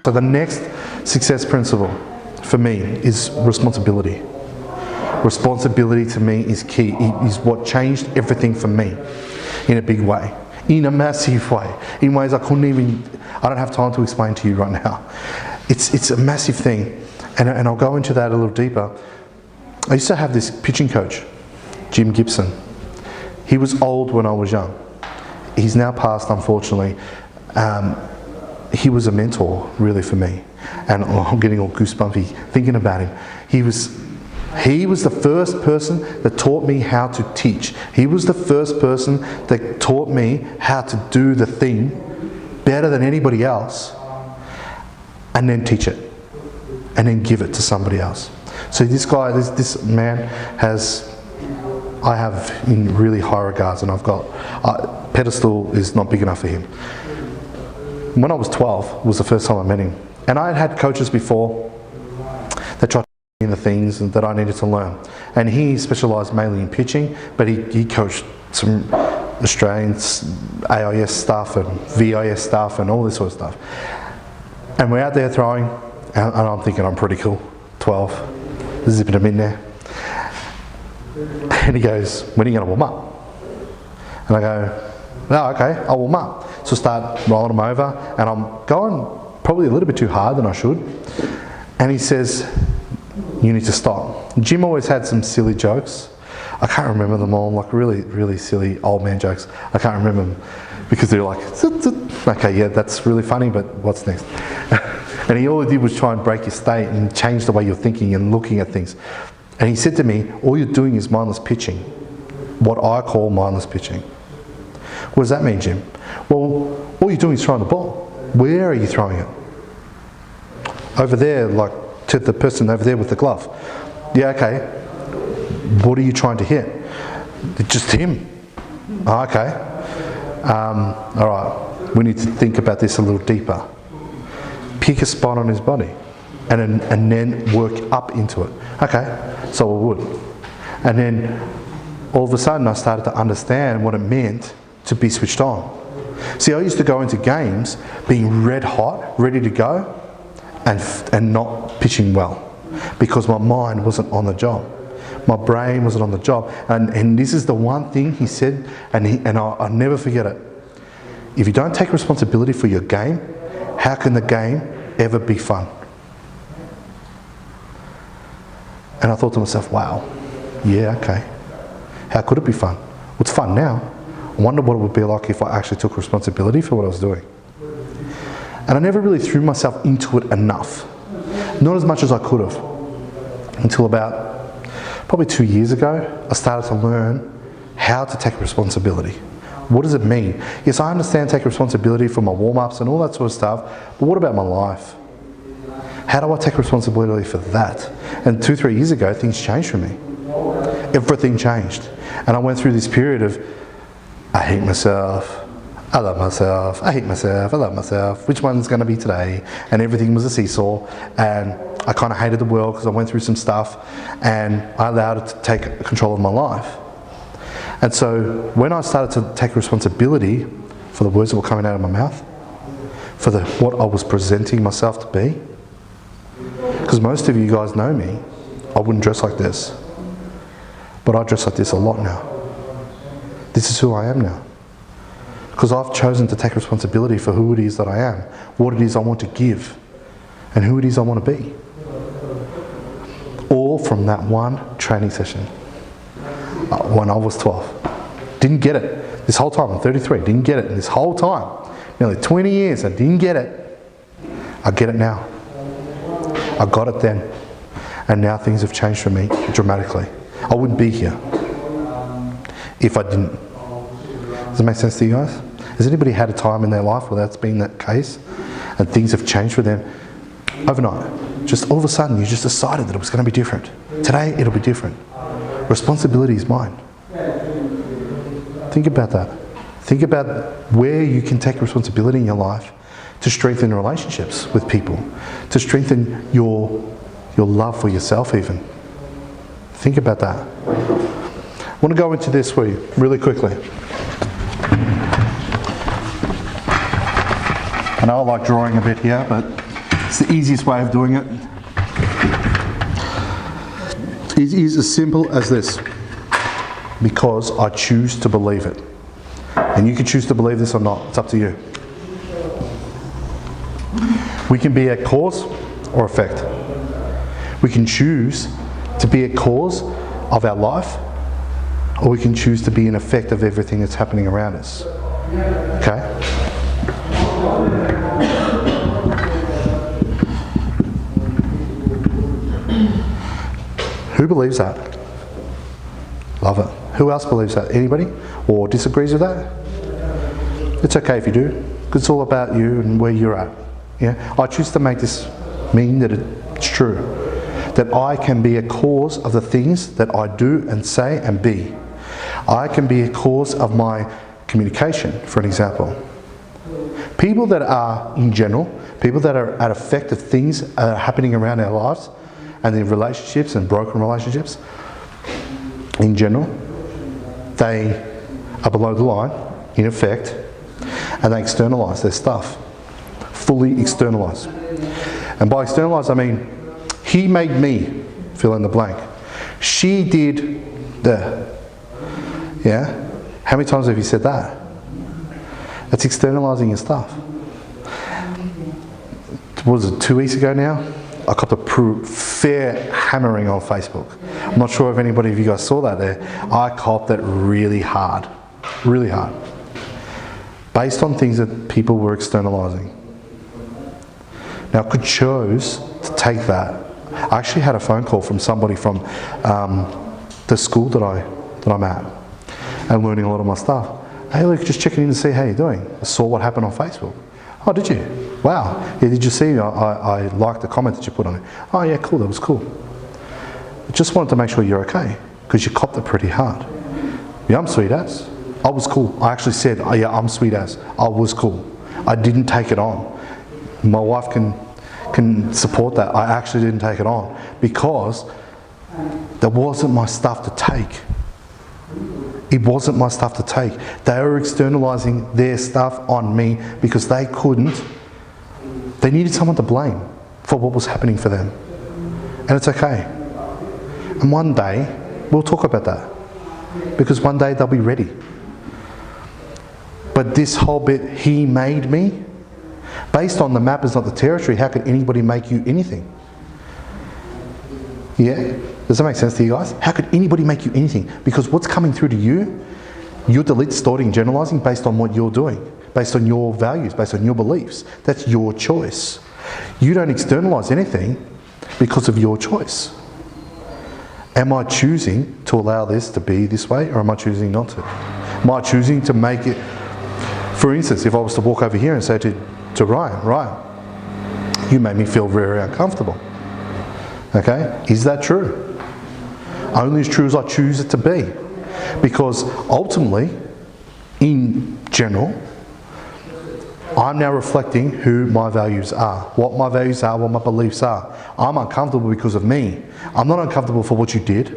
So the next success principle for me is responsibility. Responsibility to me is key. It is what changed everything for me in a big way, in a massive way, in ways I don't have time to explain to you right now. It's a massive thing, and I'll go into that a little deeper. I used to have this pitching coach, Jim Gibson. He was old when I was young. He's now passed, unfortunately. He was a mentor, really, for me. And I'm getting all goosebumpy thinking about him. He was the first person that taught me how to teach. He was the first person that taught me how to do the thing better than anybody else, and then teach it, and then give it to somebody else. So this guy, this man I have in really high regards, and I've got, pedestal is not big enough for him. When I was 12 was the first time I met him. And I had coaches before that tried to teach me the things that I needed to learn. And he specialised mainly in pitching, but he coached some Australian AIS stuff and VIS stuff and all this sort of stuff. And we're out there throwing, and I'm thinking I'm pretty cool, 12, zipping them in there. And he goes, when are you going to warm up? And I go, oh, okay, I'll warm up. So I start rolling them over, and I'm going probably a little bit too hard than I should. And he says, you need to stop. Jim always had some silly jokes. I can't remember them all, like really, really silly old man jokes. I can't remember them because they're like, okay, yeah, that's really funny, but what's next? And all he did was try and break your state and change the way you're thinking and looking at things. And he said to me, all you're doing is mindless pitching, what I call mindless pitching. What does that mean, Jim? Well, all you're doing is throwing the ball. Where are you throwing it? Over there, like to the person over there with the glove. Yeah, okay. What are you trying to hit? Just him. Oh, okay. All right. We need to think about this a little deeper. Pick a spot on his body, and then work up into it. Okay. So I would. And then all of a sudden I started to understand what it meant to be switched on. See, I used to go into games being red hot, ready to go, and not pitching well, because my mind wasn't on the job. My brain wasn't on the job. And this is the one thing he said, and I'll never forget it. If you don't take responsibility for your game, how can the game ever be fun? And I thought to myself, wow, yeah, okay. How could it be fun? Well, it's fun now. I wonder what it would be like if I actually took responsibility for what I was doing. And I never really threw myself into it enough. Not as much as I could have. Until about probably 2 years ago, I started to learn how to take responsibility. What does it mean? Yes, I understand take responsibility for my warm-ups and all that sort of stuff, but what about my life? How do I take responsibility for that? And 2-3 years ago, things changed for me. Everything changed. And I went through this period of, I hate myself, I love myself, I hate myself, I love myself, which one's going to be today? And everything was a seesaw, and I kind of hated the world because I went through some stuff, and I allowed it to take control of my life. And so when I started to take responsibility for the words that were coming out of my mouth, for what I was presenting myself to be, because most of you guys know me, I wouldn't dress like this, but I dress like this a lot now. This is who I am now. Because I've chosen to take responsibility for who it is that I am, what it is I want to give, and who it is I want to be. All from that one training session when I was 12. Didn't get it. This whole time, I'm 33, didn't get it. This whole time, nearly 20 years, I didn't get it. I get it now. I got it then. And now things have changed for me dramatically. I wouldn't be here if I didn't. Does it make sense to you guys? Has anybody had a time in their life where that's been that case and things have changed for them overnight? Just all of a sudden you just decided that it was going to be different. Today it'll be different. Responsibility is mine. Think about that. Think about where you can take responsibility in your life to strengthen relationships with people, to strengthen your love for yourself even. Think about that. I want to go into this for you really quickly. I know I like drawing a bit here, but It's the easiest way of doing it. It is as simple as this. Because I choose to believe it. And you can choose to believe this or not. It's up to you. We can be a cause or effect. We can choose to be a cause of our life, or we can choose to be an effect of everything that's happening around us. Okay? Who believes that? Love it. Who else believes that? Anybody? Or disagrees with that? It's okay if you do. It's all about you and where you're at. Yeah? I choose to make this mean that it's true. That I can be a cause of the things that I do and say and be. I can be a cause of my communication, for an example. People that are, in general, people that are at effect of things that are happening around our lives, and in relationships and broken relationships, in general, they are below the line, in effect, and they externalise their stuff. Fully externalise. And by externalise, I mean, he made me, fill in the blank. She did the, yeah? How many times have you said that? That's externalising your stuff. What was it, 2 weeks ago now? I copped a fair hammering on Facebook. I'm not sure if anybody of you guys saw that there. I copped it really hard. Really hard. Based on things that people were externalising. Now I could choose to take that. I actually had a phone call from somebody from the school that I'm at and learning a lot of my stuff. Hey Luke, just checking in to see how you're doing. I saw what happened on Facebook. Oh, did you? Wow. Yeah, did you see? I liked the comment that you put on it. Oh yeah, cool, that was cool. I just wanted to make sure you're okay, because you copped it pretty hard. Yeah, I'm sweet as. I was cool. I actually said, oh yeah, I'm sweet as. I was cool. I didn't take it on. My wife can support that. I actually didn't take it on because that wasn't my stuff to take. It wasn't my stuff to take. They were externalising their stuff on me because they couldn't. They needed someone to blame for what was happening for them. And it's okay. And one day, we'll talk about that. Because one day they'll be ready. But this whole bit, he made me, based on the map is not the territory, how could anybody make you anything? Yeah? Does that make sense to you guys? How could anybody make you anything? Because what's coming through to you, you're distorting, generalising based on what you're doing, based on your values, based on your beliefs. That's your choice. You don't externalise anything because of your choice. Am I choosing to allow this to be this way, or am I choosing not to? Am I choosing to make it, for instance, if I was to walk over here and say to Ryan, you made me feel very uncomfortable. Okay? Is that true? Only as true as I choose it to be. Because ultimately, in general, I'm now reflecting who my values are, what my values are, what my beliefs are. I'm uncomfortable because of me. I'm not uncomfortable for what you did.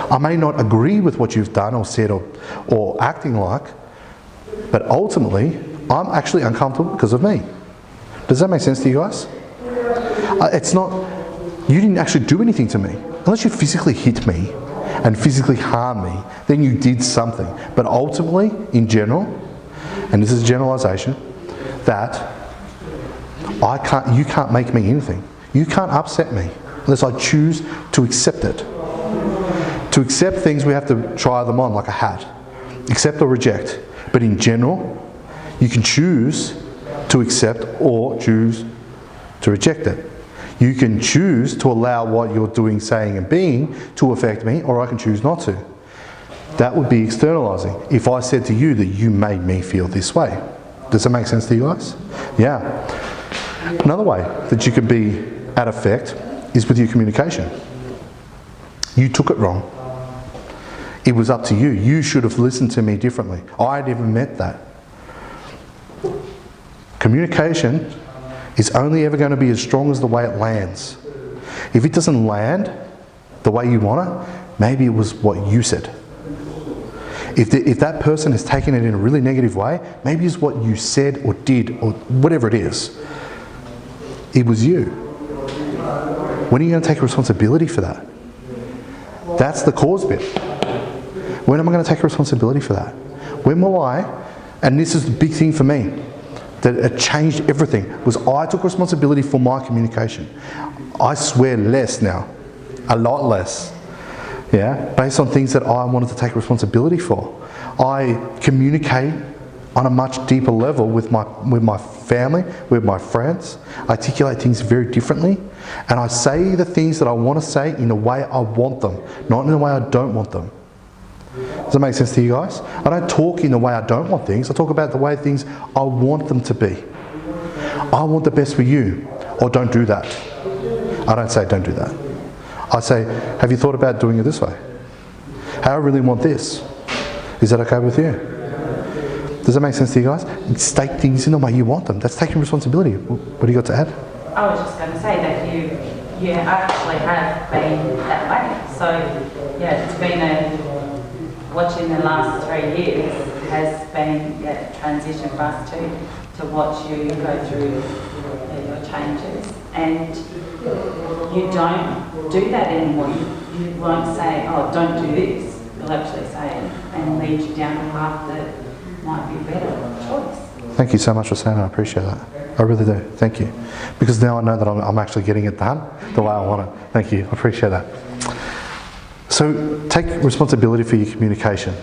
I may not agree with what you've done or said or acting like, but ultimately, I'm actually uncomfortable because of me. Does that make sense to you guys? It's not, you didn't actually do anything to me. Unless you physically hit me and physically harm me, then you did something. But ultimately, in general, and this is generalisation, that you can't make me anything. You can't upset me unless I choose to accept it. To accept things, we have to try them on like a hat. Accept or reject. But in general, you can choose to accept or choose to reject it. You can choose to allow what you're doing, saying and being to affect me, or I can choose not to. That would be externalising. If I said to you that you made me feel this way. Does that make sense to you guys? Yeah. Another way that you could be at effect is with your communication. You took it wrong. It was up to you. You should have listened to me differently. I never meant that. Communication is only ever going to be as strong as the way it lands. If it doesn't land the way you want it, maybe it was what you said. If that person has taken it in a really negative way, maybe it's what you said or did or whatever it is. It was you. When are you going to take responsibility for that? That's the cause bit. When am I going to take responsibility for that? When will I, and this is the big thing for me, that it changed everything, was I took responsibility for my communication. I swear less now, a lot less, yeah, based on things that I wanted to take responsibility for. I communicate on a much deeper level with my family, with my friends. I articulate things very differently, and I say the things that I want to say in the way I want them, not in the way I don't want them. Does that make sense to you guys? I don't talk in the way I don't want things. I talk about the way things I want them to be. I want the best for you, or don't do that. I don't say don't do that. I say, have you thought about doing it this way? Hey, I really want this. Is that okay with you? Does that make sense to you guys? State things in the way you want them. That's taking responsibility. What do you got to add? I was just going to say that you actually have been that way. So yeah, it's been watching the last 3 years has been a transition for us to watch you go through your changes, and you don't do that anymore. You won't say, oh, don't do this. You'll actually say it and lead you down a path that might be a better choice. Thank you so much for saying that. I appreciate that. I really do. Thank you. Because now I know that I'm actually getting it done the way I want it. Thank you. I appreciate that. So take responsibility for your communication.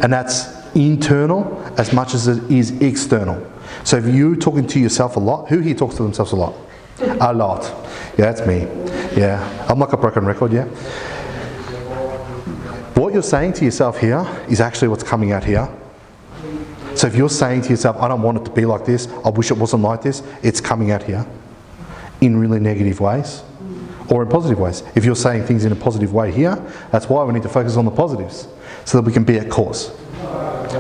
And that's internal as much as it is external. So if you're talking to yourself a lot, who here talks to themselves a lot? A lot. Yeah, that's me. Yeah. I'm like a broken record, yeah. What you're saying to yourself here is actually what's coming out here. So if you're saying to yourself, I don't want it to be like this, I wish it wasn't like this, it's coming out here in really negative ways or in positive ways. If you're saying things in a positive way here, that's why we need to focus on the positives so that we can be at course.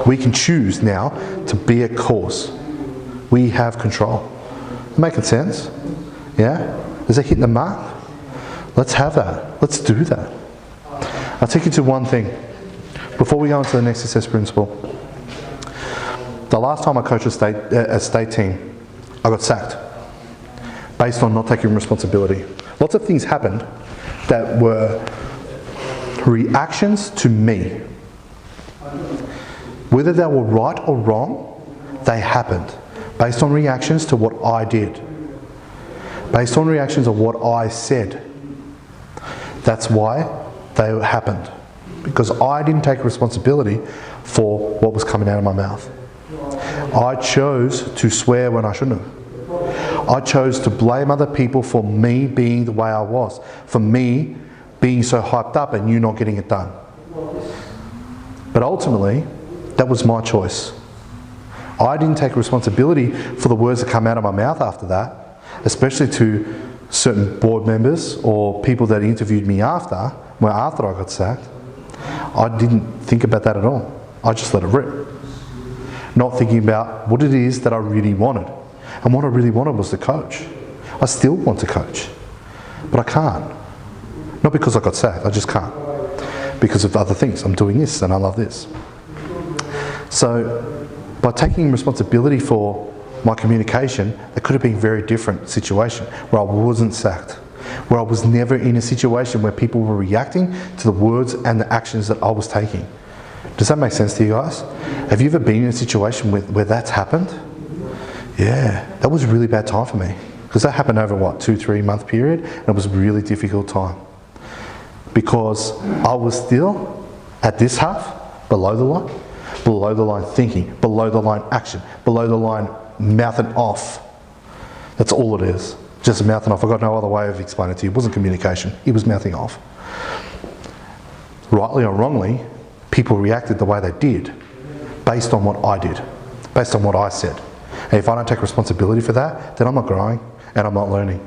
We can choose now to be at course. We have control. Making sense? Yeah? Is that hitting the mark? Let's have that. Let's do that. I'll take you to one thing. Before we go into the next success principle. The last time I coached a state team, I got sacked based on not taking responsibility. Lots of things happened that were reactions to me. Whether they were right or wrong, they happened based on reactions to what I did. Based on reactions of what I said. That's why they happened. Because I didn't take responsibility for what was coming out of my mouth. I chose to swear when I shouldn't have. I chose to blame other people for me being the way I was. For me being so hyped up and you not getting it done. But ultimately, that was my choice. I didn't take responsibility for the words that come out of my mouth after that, especially to certain board members or people that interviewed me after I got sacked. I didn't think about that at all. I just let it rip. Not thinking about what it is that I really wanted. And what I really wanted was to coach. I still want to coach. But I can't. Not because I got sacked, I just can't. Because of other things. I'm doing this and I love this. So, by taking responsibility for my communication, it could have been a very different situation where I wasn't sacked. Where I was never in a situation where people were reacting to the words and the actions that I was taking. Does that make sense to you guys? Have you ever been in a situation where that's happened? Yeah, that was a really bad time for me. Because that happened over 2-3 month period, and it was a really difficult time. Because I was still at this half, below the line thinking, below the line action, below the line mouthing off. That's all it is. Just mouthing off. I've got no other way of explaining it to you. It wasn't communication, it was mouthing off. Rightly or wrongly, people reacted the way they did based on what I did, based on what I said. And if I don't take responsibility for that, then I'm not growing and I'm not learning.